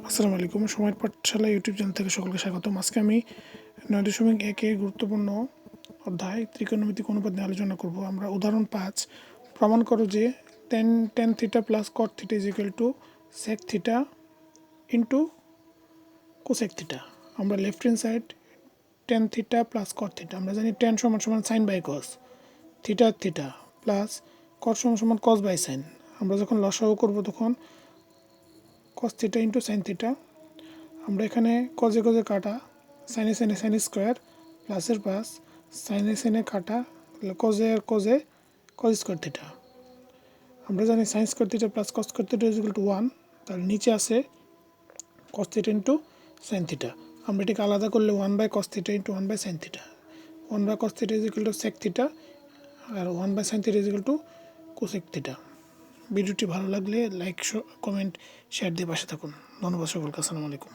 আসসালামু আলাইকুম। সময়ের পাঠশালা ইউটিউব চ্যানেল থেকে সকলকে স্বাগতম। আজকে আমি 9.1 গুরুত্বপূর্ণ অধ্যায় ত্রিকোণমিতিক অনুপাত নিয়ে আলোচনা করব। আমরা উদাহরণ 5 প্রমাণ করো যে tan theta plus cot theta is equal to sec theta into cosec theta. আমরা left hand side tan theta plus cot theta, আমরা জানি tan সমান সমান sine by cos, theta plus cot সমান সমান কস বাই সাইন। আমরা যখন লসাগু করব তখন cos theta into sine theta. আমরা এখানে কজে কাটা, সাইনে সাইন স্কোয়ার, প্লাসের প্লাস, সাইনে কাটা, কজে কজ স্কোয়ার থিটা। আমরা জানি sine square theta plus cos square theta is equal to 1। তার নিচে আছে cos theta into sine theta. আমরা এটাকে আলাদা করলে 1/cos theta into 1/sin theta. 1/cos theta is equal to sec theta আর 1/sin theta is equal to cosec theta. ভিডিওটি ভালো লাগলে লাইক, কমেন্ট, শেয়ার দিয়ে পাশে থাকুন। ধন্যবাদ সকলকে। আসসালামু আলাইকুম।